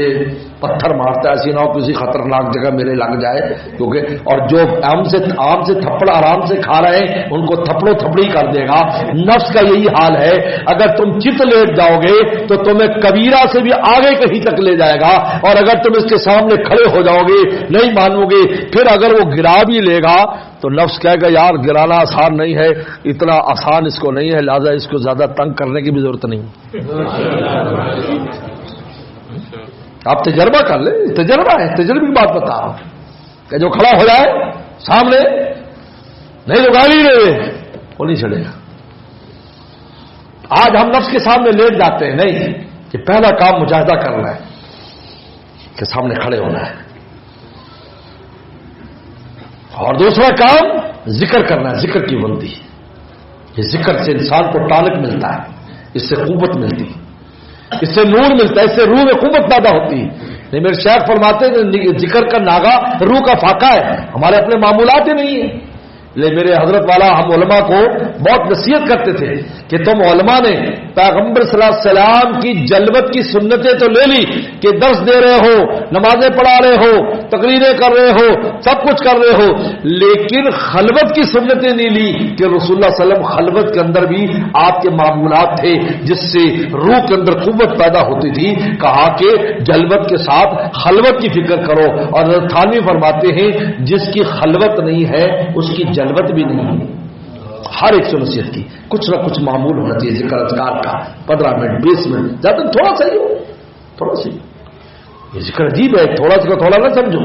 پتھر مارتا ہے، ایسی نہ ہو کسی خطرناک جگہ میرے لگ جائے. کیونکہ اور جو عام سے تھپڑ آرام سے کھا رہے ہیں ان کو تھپڑوں تھپڑی کر دے گا. نفس کا یہی حال ہے، اگر تم چت لیٹ جاؤ گے تو تمہیں کبیرہ سے بھی آگے کہیں تک لے جائے گا، اور اگر تم اس کے سامنے کھڑے ہو جاؤ گے نہیں مانو گے، پھر اگر وہ گرا بھی لے گا تو نفس کہے گا یار گرانا آسان نہیں ہے، اتنا آسان اس کو نہیں ہے، لہذا اس کو زیادہ تنگ کرنے کی بھی ضرورت نہیں. آپ تجربہ کر لیں، تجربہ ہے، تجربے کی بات بتا رہا ہوں کہ جو کھڑا ہو جائے سامنے نہیں تو گالی دے وہ نہیں چڑھے گا. آج ہم نفس کے سامنے لیٹ جاتے ہیں، نہیں کہ پہلا کام مجاہدہ کرنا ہے کہ سامنے کھڑے ہونا ہے، اور دوسرا کام ذکر کرنا ہے، ذکر کی بندی. یہ ذکر سے انسان کو ٹانک ملتا ہے، اس سے قوت ملتی ہے، اس سے نور ملتا ہے، اس سے روح میں قوت پیدا ہوتی ہے. نہیں میرے شیخ فرماتے ہیں ذکر کا ناغا روح کا فاقہ ہے، ہمارے اپنے معمولات ہی نہیں ہیں. لے میرے حضرت والا ہم علماء کو بہت نصیحت کرتے تھے کہ تم علماء نے پیغمبر صلی اللہ علیہ وسلم کی جلوت کی سنتیں تو لے لی کہ درس دے رہے ہو، نمازیں پڑھا رہے ہو، تقریریں کر رہے ہو، سب کچھ کر رہے ہو، لیکن خلوت کی سنتیں نہیں لی کہ رسول اللہ صلی اللہ علیہ وسلم خلوت کے اندر بھی آپ کے معمولات تھے جس سے روح کے اندر قوت پیدا ہوتی تھی. کہا کہ جلوت کے ساتھ خلوت کی فکر کرو. اور تھانوی فرماتے ہیں جس کی خلوت نہیں ہے اس کی جلوت بھی نہیں ہے. ہر ایک سے نصیحت کی، کچھ نہ کچھ معمول ہونا چاہیے ذکر اذکار کا، 15 منٹ 20 منٹ، زیادہ تھوڑا سا ہی ہو، تھوڑا سا ہی۔ یہ ذکر عجیب ہے، تھوڑا سا تھوڑا نہ سمجھو۔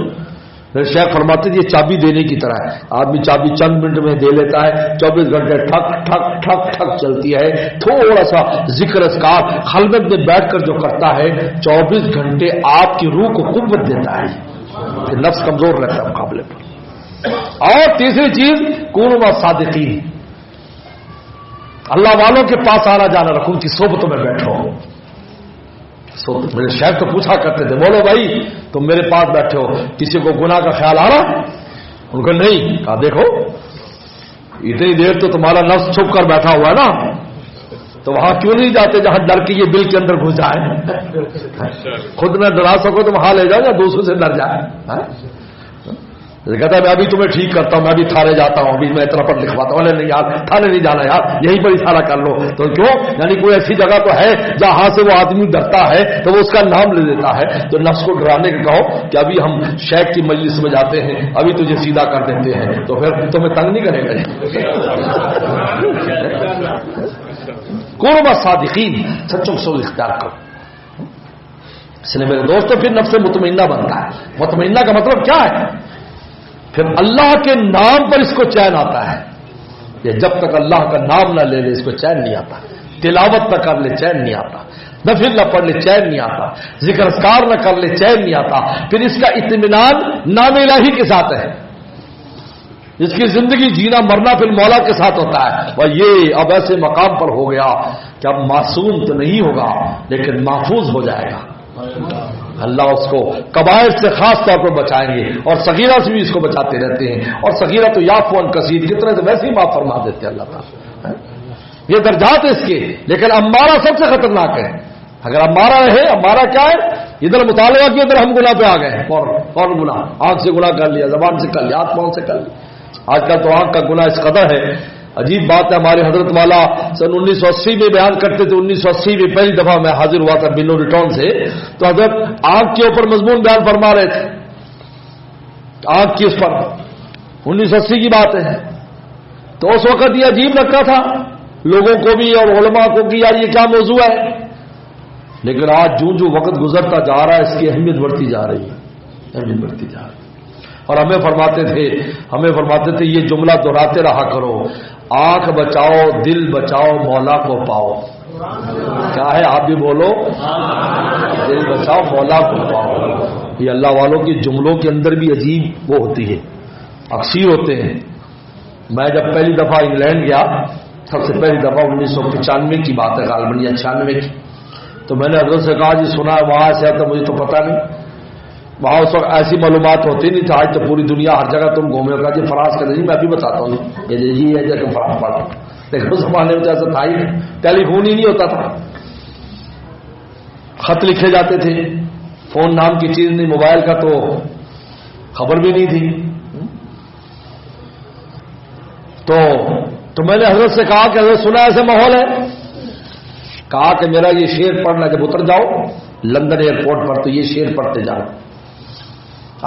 میرے شیخ فرماتے تھے یہ چابی دینے کی طرح ہے، آدمی چابی چند منٹ میں دے لیتا ہے، 24 گھنٹے ٹھک ٹھک ٹھک ٹھک چلتی ہے۔ تھوڑا سا ذکر اذکار خلوت میں بیٹھ کر جو کرتا ہے 24 گھنٹے آپ کی روح کو قوت دیتا ہے، پھر نفس کمزور رہتا ہے مقابلے پر۔ اور تیسری چیز کونوا مع الصادقین، اللہ والوں کے پاس آنا جانا رکھو، ان کی صحبتوں میں بیٹھو۔ میرے شیخ تو پوچھا کرتے تھے، بولو بھائی تم میرے پاس بیٹھے ہو، کسی کو گناہ کا خیال آ رہا؟ ان کو نہیں کہا، دیکھو اتنی دیر تو تمہارا نفس چھپ کر بیٹھا ہوا ہے نا، تو وہاں کیوں نہیں جاتے جہاں ڈر کے یہ دل کے اندر گھس جائے؟ خود نہ ڈرا سکو تم وہاں لے جاؤ یا دوسروں سے ڈر جائے؟ کہتا ہے میں ابھی تمہیں ٹھیک کرتا ہوں، میں ابھی تھانے جاتا ہوں، ابھی میں اتنا پر لکھواتا ہوں۔ نہیں یار تھانے نہیں جانا یار، یہیں پر اشارہ کر لو۔ تو کیوں؟ یعنی کوئی ایسی جگہ تو ہے جہاں سے وہ آدمی ڈرتا ہے تو وہ اس کا نام لے دیتا ہے، تو نفس کو ڈرانے کا کہو کہ ابھی ہم شیخ کی مجلس میں جاتے ہیں، ابھی تجھے سیدھا کر دیتے ہیں، تو پھر تمہیں تنگ نہیں کرے گا۔ کونوا مع الصادقین، سچوں کو اختیار کرو۔ اس لیے میرے دوستوں پھر نفس مطمئنہ بنتا ہے۔ مطمئنہ کا مطلب کیا ہے؟ پھر اللہ کے نام پر اس کو چین آتا ہے۔ یہ جب تک اللہ کا نام نہ لے لے اس کو چین نہیں آتا، تلاوت نہ کر لے چین نہیں آتا، نفل نہ پڑھ لے چین نہیں آتا، ذکر اذکار نہ کر لے چین نہیں آتا۔ پھر اس کا اطمینان نام الہی کے ساتھ ہے، اس کی زندگی جینا مرنا پھر مولا کے ساتھ ہوتا ہے۔ اور یہ اب ایسے مقام پر ہو گیا کہ اب معصوم تو نہیں ہوگا لیکن محفوظ ہو جائے گا۔ اللہ اس کو کبائر سے خاص طور پر بچائیں گے، اور صغیرہ سے بھی اس کو بچاتے رہتے ہیں، اور صغیرہ تو یعفو عن کثیر کتنے سے ویسے ہی معاف فرما دیتے ہیں اللہ تعالیٰ۔ یہ درجات اس کے، لیکن امارہ سب سے خطرناک ہے۔ اگر امارہ ہے، امارہ کیا ہے؟ ادھر مطالبہ کی ادھر ہم گناہ پہ آ گئے، فوراً گناہ، آنکھ سے گناہ کر لیا، زبان سے کر لیا، ہاتھ پاؤں سے کر لیا۔ آج کل تو آنکھ کا گناہ اس قدر ہے، عجیب بات ہے۔ ہمارے حضرت والا سن 1980 میں بیان کرتے تھے، 1980 میں پہلی دفعہ میں حاضر ہوا تھا بنو ریٹون سے، تو حضرت آنکھ کے اوپر مضمون بیان فرما رہے تھے، آنکھ کی اس پر 1980 کی بات ہے۔ تو اس وقت یہ عجیب لگتا تھا لوگوں کو بھی اور علماء کو کہ یار یہ کیا موضوع ہے، لیکن آج جو وقت گزرتا جا رہا ہے اس کی اہمیت بڑھتی جا رہی ہے، اہمیت بڑھتی جا رہی ہے۔ اور ہمیں فرماتے تھے یہ جملہ دہراتے رہا کرو، آنکھ بچاؤ دل بچاؤ مولا کو پاؤ۔ کیا ہے آپ بھی بولو، دل بچاؤ مولا کو پاؤ۔ یہ اللہ والوں کے جملوں کے اندر بھی عجیب وہ ہوتی ہے، اکثیر ہوتے ہیں۔ میں جب پہلی دفعہ انگلینڈ گیا، سب سے پہلی دفعہ 1995 کی بات ہے غالباً یا 96 کی، تو میں نے حضرت سے کہا جی سنا ہے وہاں سے آتا، مجھے تو پتہ نہیں، وہاں اس وقت ایسی معلومات ہوتی نہیں تھا۔ آج تو پوری دنیا ہر جگہ تم گھومے ہوگا، جی فراز کا جی میں ابھی بتاتا ہوں یہ ہے جیسے فراز پڑھا، لیکن اس زمانے میں ایسا تھا ہی نہیں، ٹیلی فون ہی نہیں ہوتا تھا، خط لکھے جاتے تھے، فون نام کی چیز نہیں، موبائل کا تو خبر بھی نہیں تھی۔ تو میں نے حضرت سے کہا کہ حضرت سنا ایسے ماحول ہے؟ کہا کہ میرا یہ شعر پڑھنا، جب اتر جاؤ لندن ایئرپورٹ پر تو یہ شعر پڑھتے جاؤ،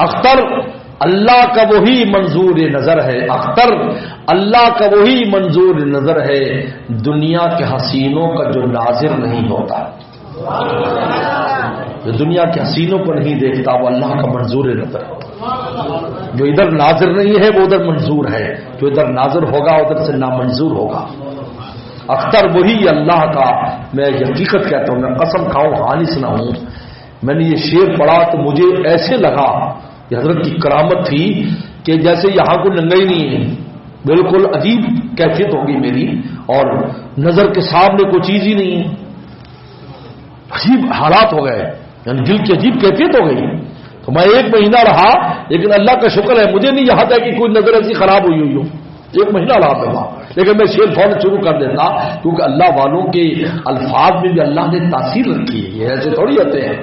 اختر اللہ کا وہی منظور نظر ہے، اختر اللہ کا وہی منظور نظر ہے، دنیا کے حسینوں کا جو ناظر نہیں ہوتا، جو دنیا کے حسینوں کو نہیں دیکھتا وہ اللہ کا منظور نظر ہے، جو ادھر ناظر نہیں ہے وہ ادھر منظور ہے، جو ادھر ناظر ہوگا ادھر سے نامنظور ہوگا۔ اختر وہی اللہ کا، میں حقیقت کہتا ہوں، میں قسم کھاؤں حانس نہ ہوں، میں نے یہ شعر پڑھا تو مجھے ایسے لگا یہ حضرت کی کرامت تھی کہ جیسے یہاں کو ننگا ہی نہیں ہے، بالکل عجیب کیفیت ہوگی میری، اور نظر کے سامنے کوئی چیز ہی نہیں ہے، عجیب حالات ہو گئے، یعنی دل کی عجیب کیفیت ہو گئی۔ تو میں 1 مہینہ رہا، لیکن اللہ کا شکر ہے مجھے نہیں یہاں تک کہ کوئی نظر ایسی خراب ہوئی ہو، 1 مہینہ رہا میں وہاں، لیکن میں شعر فوراً شروع کر دیتا، کیونکہ اللہ والوں کے الفاظ میں بھی اللہ نے تاثیر رکھی ہے، یہ ایسے تھوڑی ہوتے ہیں،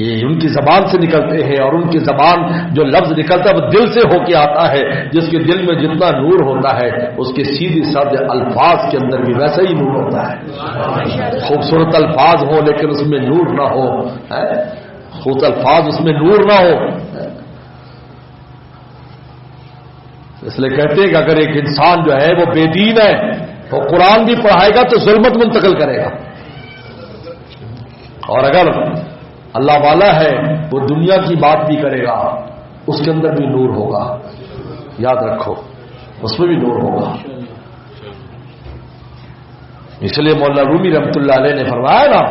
یہ ان کی زبان سے نکلتے ہیں، اور ان کی زبان جو لفظ نکلتا ہے وہ دل سے ہو کے آتا ہے، جس کے دل میں جتنا نور ہوتا ہے اس کے سیدھی سادے الفاظ کے اندر بھی ویسا ہی نور ہوتا ہے۔ خوبصورت الفاظ ہو لیکن اس میں نور نہ ہو، خوبصورت الفاظ اس میں نور نہ ہو، اس لیے کہتے ہیں کہ اگر ایک انسان جو ہے وہ بے دین ہے وہ قرآن بھی پڑھائے گا تو ظلمت منتقل کرے گا، اور اگر اللہ والا ہے وہ دنیا کی بات بھی کرے گا، اس کے اندر بھی نور ہوگا، یاد رکھو اس میں بھی نور ہوگا۔ اس لیے مولانا رومی رحمۃ اللہ علیہ نے فرمایا نا،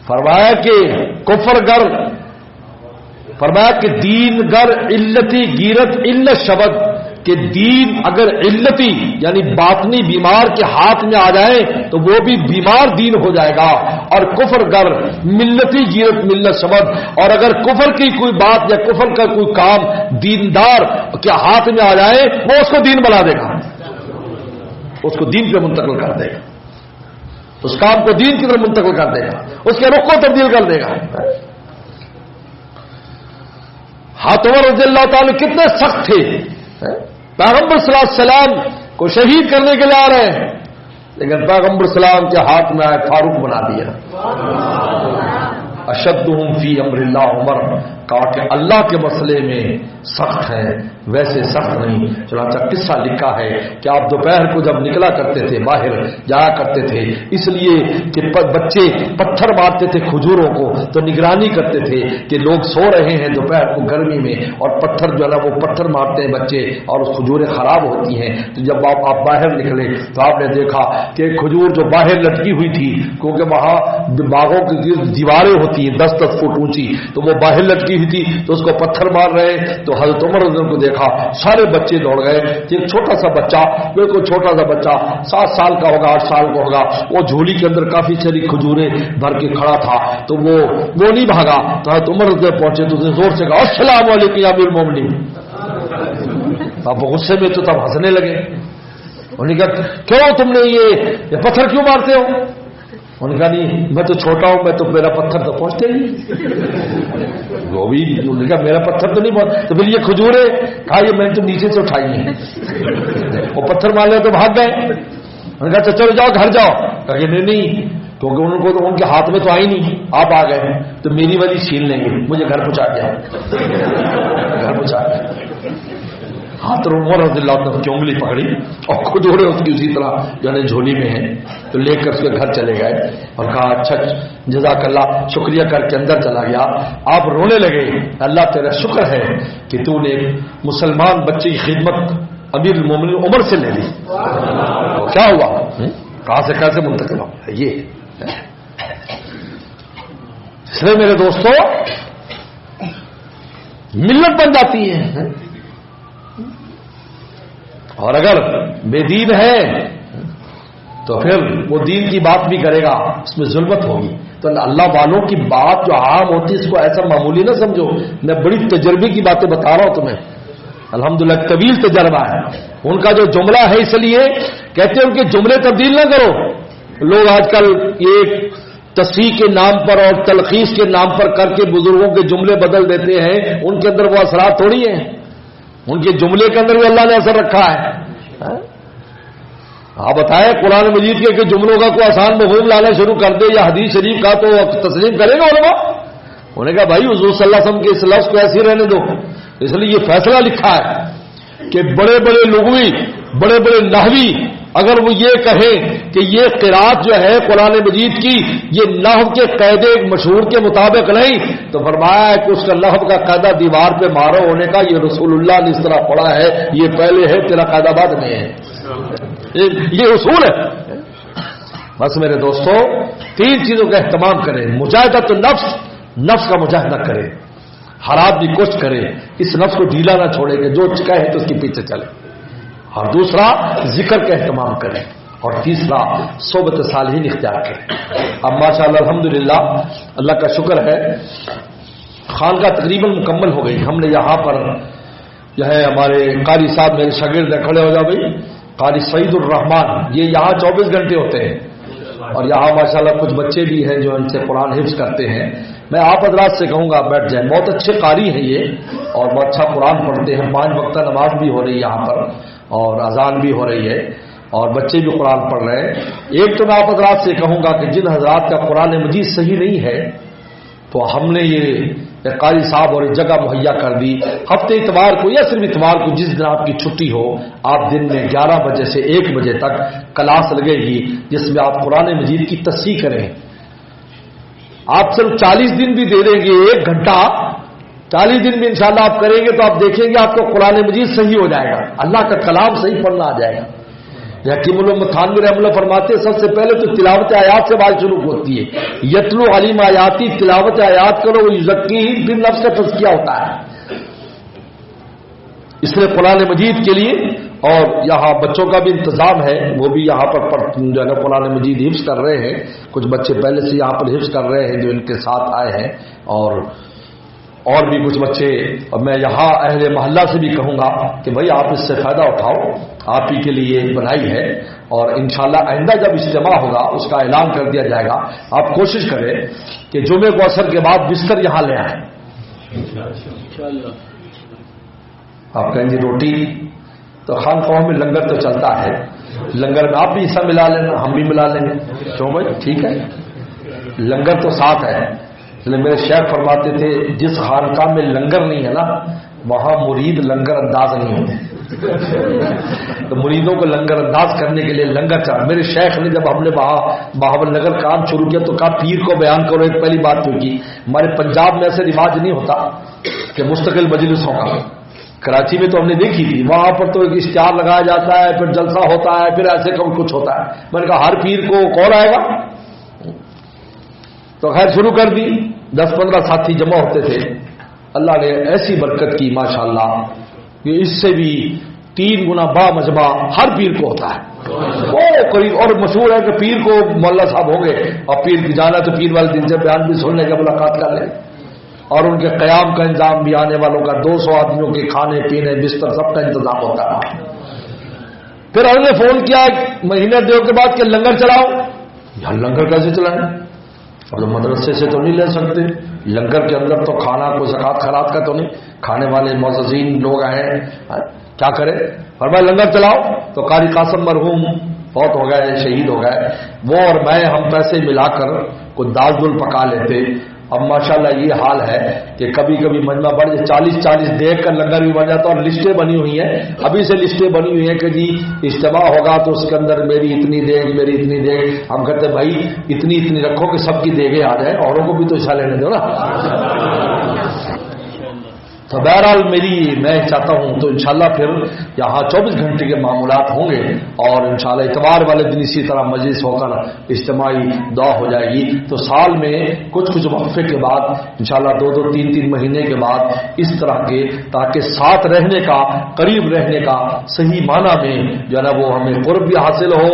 فرمایا کہ کفر گر، فرمایا کہ دین گر علتی گیرت علت شبد، کہ دین اگر علتی یعنی باطنی بیمار کے ہاتھ میں آ جائے تو وہ بھی بیمار دین ہو جائے گا، اور کفر گر ملتی گیرت ملت شبد، اور اگر کفر کی کوئی بات یا کفر کا کوئی کام دیندار کے ہاتھ میں آ جائے وہ اس کو دین بنا دے گا، اس کو دین پہ منتقل کر دے گا، اس کام کو دین کی طرف منتقل کر دے گا، اس کے رخ کو تبدیل کر دے گا۔ حضرت عمر رضی اللہ تعالی کتنے سخت تھے، پیغمبر صلی اللہ علیہ وسلم کو شہید کرنے کے لیے آ رہے ہیں، لیکن پیغمبر صلی اللہ علیہ وسلم کے ہاتھ میں آئے فاروق بنا دیا۔ اشدہم فی امر اللہ عمر، کہا کہ اللہ کے مسئلے میں سخت ہے، ویسے سخت نہیں۔ چنانچہ قصہ لکھا ہے کہ آپ دوپہر کو جب نکلا کرتے تھے باہر جایا کرتے تھے، اس لیے کہ بچے پتھر مارتے تھے کھجوروں کو، تو نگرانی کرتے تھے کہ لوگ سو رہے ہیں دوپہر کو گرمی میں، اور پتھر جو ہے نا وہ پتھر مارتے ہیں بچے، اور اس کھجوریں خراب ہوتی ہیں۔ تو جب آپ باہر نکلے تو آپ نے دیکھا کہ کھجور جو باہر لٹکی ہوئی تھی، کیونکہ وہاں باغوں کی دیواریں ہوتی ہیں 10-10 فٹ اونچی، تو وہ باہر لٹکی ہوئی تھی، تو اس کو پتھر مار رہے۔ تو حضرت عمر رضی اللہ عنہ کو دیکھا، سارے بچے دوڑ گئے، ایک چھوٹا سا بچہ، بالکل چھوٹا سا بچہ 7 سال کا ہوگا 8 سال کا ہوگا، وہ جھولی کے اندر کافی ساری کھجوریں بھر کے کھڑا تھا، تو وہ نہیں بھاگا۔ تو حضرت عمر رضی اللہ پہنچے تو زور سے کہا السلام علیکم یا امیر المومنین۔ اب غصے میں تو تب ہنسنے لگے، انہوں نے کہا کیوں تم نے یہ پتھر کیوں مارتے ہو؟ انہوں نے کہا نہیں میں تو چھوٹا ہوں، میں تو میرا پتھر تو پہنچتے نہیں، وہ بھی انہوں نے کہا میرا پتھر تو نہیں پہنچ، تو پھر یہ کھجوریں، کہا یہ میں نے تو نیچے سے اٹھائی ہیں، وہ پتھر مار لے تو بھاگ گئے۔ انہوں نے کہا چلو جاؤ گھر جاؤ، کہا کہ نہیں کیونکہ ان کو تو ان کے ہاتھ میں تو آئی نہیں، آپ آ گئے تو میری والی چھین لیں گے، مجھے گھر پہنچا دیا، گھر پہنچا دیا۔ ہاتھ عمر رضی اللہ عنہ کی انگلی پکڑی اور کھجورے اس کی اسی طرح جو ہے جھولی میں ہیں، تو لے کر اس کے گھر چلے گئے اور کہا اچھا جزاک اللہ، شکریہ کر کے اندر چلا گیا۔ آپ رونے لگے، اللہ تیرا شکر ہے کہ تو نے مسلمان بچے کی خدمت امیر المومنین عمر سے لے لی۔ کیا ہوا، کہاں سے کیسے منتقل ہو یہ؟ اس لیے میرے دوستو ملت بن جاتی ہے، اور اگر بے دین ہے تو پھر وہ دین کی بات بھی کرے گا، اس میں ظلمت ہوگی۔ تو اللہ والوں کی بات جو عام ہوتی ہے اس کو ایسا معمولی نہ سمجھو، میں بڑی تجربے کی باتیں بتا رہا ہوں تمہیں، الحمدللہ طویل تجربہ ہے ان کا جو جملہ ہے، اس لیے کہتے ہیں ان کے جملے تبدیل نہ کرو۔ لوگ آج کل یہ تصحیح کے نام پر اور تلخیص کے نام پر کر کے بزرگوں کے جملے بدل دیتے ہیں، ان کے اندر وہ اثرات تھوڑی ہیں، ان کے جملے کے اندر بھی اللہ نے اثر رکھا ہے۔ آپ بتائیں قرآن مجید کے کہ جملوں کا کوئی آسان مفہوم لانا شروع کر دے یا حدیث شریف کا تو تسلیم کرے گا علماء؟ انہوں نے کہا بھائی حضور صلی اللہ علیہ وسلم کے اس لفظ کو ایسے ہی رہنے دو، اس لیے یہ فیصلہ لکھا ہے کہ بڑے بڑے لغوی بڑے بڑے نحوی اگر وہ یہ کہیں کہ یہ قرات جو ہے قرآن مجید کی یہ نحو کے قاعدے مشہور کے مطابق نہیں، تو فرمایا ہے کہ اس کا نحو کا قاعدہ دیوار پہ مارو ہونے کا یہ رسول اللہ نے اس طرح پڑھا ہے، یہ پہلے ہے تیرا قاعدہ بعد میں ہے، یہ اصول ہے۔ بس میرے دوستو 3 چیزوں کا اہتمام کریں، مجاہدۃ النفس، نفس کا مجاہدہ کرے، ہر آدمی کوشش کرے اس نفس کو ڈھیلا نہ چھوڑے کہ جو کہے تو اس کے پیچھے چلے، اور دوسرا ذکر کا اہتمام کریں، اور تیسرا صحبت صالحین اختیار کریں۔ اب ماشاءاللہ الحمدللہ اللہ کا شکر ہے خانقاہ تقریباً مکمل ہو گئی۔ ہم نے یہاں پر جو ہے ہمارے قاری صاحب میرے شاگرد ہیں، کھڑے ہو جاؤ بھائی، قاری سعید الرحمان، یہ یہاں 24 گھنٹے ہوتے ہیں، اور یہاں ماشاءاللہ کچھ بچے بھی ہیں جو ان سے قرآن حفظ کرتے ہیں۔ میں آپ حضرات سے کہوں گا بیٹھ جائیں، بہت اچھے قاری ہیں یہ، اور بہت اچھا قرآن پڑھتے ہیں، 5 وقتہ نماز بھی ہو رہی ہے یہاں پر اور اذان بھی ہو رہی ہے، اور بچے بھی قرآن پڑھ رہے ہیں۔ ایک تو میں آپ حضرات سے کہوں گا کہ جن حضرات کا قرآن مجید صحیح نہیں ہے تو ہم نے یہ ایک قاری صاحب اور ایک جگہ مہیا کر دی. ہفتے اتوار کو یا صرف اتوار کو جس دن آپ کی چھٹی ہو, آپ دن میں 11 بجے سے 1 بجے تک کلاس لگے گی جس میں آپ قرآن مجید کی تصحیح کریں. آپ صرف 40 دن بھی دے دیں گے, 1 گھنٹہ 40 دن بھی انشاءاللہ آپ کریں گے تو آپ دیکھیں گے آپ کو قرآن مجید صحیح ہو جائے گا, اللہ کا کلام صحیح پڑھنا آ جائے گا. حکیم اللہ تھانوی رحمہ اللہ فرماتے ہیں سب سے پہلے تو تلاوت آیات سے بات شروع ہوتی ہے. یتلو علیم آیاتی, تلاوت آیات کرو, وہ یزکی پھر نفس کا تزکیہ ہوتا ہے. اس لیے قرآن مجید کے لیے, اور یہاں بچوں کا بھی انتظام ہے, وہ بھی یہاں پر جو ہے نا قرآن مجید حفظ کر رہے ہیں. کچھ بچے پہلے سے یہاں پر حفظ کر رہے ہیں جو ان کے ساتھ آئے ہیں, اور بھی کچھ بچے. اور میں یہاں اہل محلہ سے بھی کہوں گا کہ بھائی آپ اس سے فائدہ اٹھاؤ, آپ ہی کے لیے بنائی ہے. اور انشاءاللہ آئندہ جب اجتماع ہوگا اس کا اعلان کر دیا جائے گا. آپ کوشش کریں کہ جمعے کو عصر کے بعد بستر یہاں لے آئیں. آپ کہیں گے روٹی تو خانقاہوں میں لنگر تو چلتا ہے, لنگر میں آپ بھی حصہ ملا لینا, ہم بھی ملا لیں گے. کیوں بھائی, ٹھیک ہے, لنگر تو ساتھ ہے. میرے شیخ فرماتے تھے جس خانقاہ میں لنگر نہیں ہے نا وہاں مرید لنگر انداز نہیں ہوتے. تو مریدوں کو لنگر انداز کرنے کے لیے لنگر چاہیے. میرے شیخ نے جب ہم نے بہاول نگر کام شروع کیا تو کہا پیر کو بیان کرو. ایک پہلی بات تو کی, ہمارے پنجاب میں ایسے رواج نہیں ہوتا کہ مستقل مجلسوں کا. کراچی میں تو ہم نے دیکھی تھی, وہاں پر تو ایک اشتہار لگایا جاتا ہے, پھر جلسہ ہوتا ہے, پھر ایسے کچھ ہوتا ہے. میں نے کہا ہر پیر کو کون آئے گا, تو خیر شروع کر دی. 10-15 ساتھی جمع ہوتے تھے. اللہ نے ایسی برکت کی ماشاءاللہ کہ اس سے بھی 3 گنا با مجمع ہر پیر کو ہوتا ہے. قریب اور مشہور ہے کہ پیر کو مولا صاحب ہوں گے اور پیر کی جانا تو پیر والے دن سے بیان بھی سن لیں گے, ملاقات کر لیں, اور ان کے قیام کا انتظام بھی, آنے والوں کا 200 آدمیوں کے کھانے پینے بستر سب کا انتظام ہوتا ہے. پھر ہم نے فون کیا مہینے 2 کے بعد کہ لنگر چلاؤ. یار لنگر کیسے چلائیں, اب تو مدرسے سے تو نہیں لے سکتے. لنگر کے اندر تو کھانا کوئی زکات خیرات کا تو نہیں, کھانے والے معززین لوگ آئے ہیں, کیا کرے. فرمایا لنگر چلاؤ. تو قاری قاسم مرحوم بہت ہو گئے, شہید ہو گئے, وہ اور میں ہم پیسے ملا کر کوئی دال دل پکا لیتے. اب ماشاءاللہ یہ حال ہے کہ کبھی کبھی مجمع بڑھ جائے, 40 دیکھ کر لنگر بھی بن جاتا. اور لسٹیں بنی ہوئی ہیں, ابھی سے لسٹیں بنی ہوئی ہیں کہ جی اجتماع ہوگا تو اس کے اندر میری اتنی دیگ, میری اتنی دیگ. ہم کہتے ہیں بھائی اتنی رکھو کہ سب کی دیگیں آ جائیں, اوروں کو بھی تو حصہ لینے دو نا. تو بہرحال میں چاہتا ہوں تو انشاءاللہ پھر یہاں 24 گھنٹے کے معمولات ہوں گے, اور انشاءاللہ اتوار والے دن اسی طرح مجلس ہو کر اجتماعی دعا ہو جائے گی. تو سال میں کچھ وقفے کے بعد انشاءاللہ 2 3 مہینے کے بعد اس طرح کے, تاکہ ساتھ رہنے کا, قریب رہنے کا صحیح معنی میں جو ہے نا وہ ہمیں قرب بھی حاصل ہو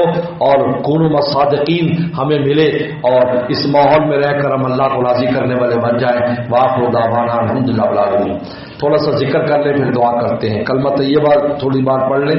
اور کونوا الصادقین ہمیں ملے, اور اس ماحول میں رہ کر ہم اللہ کو راضی کرنے والے بن جائیں. وآخر دعوانا الحمدللہ رب العالمین. تھوڑا سا ذکر کر لیں پھر دعا کرتے ہیں. کلمہ طیبہ تھوڑی بار پڑھ لیں.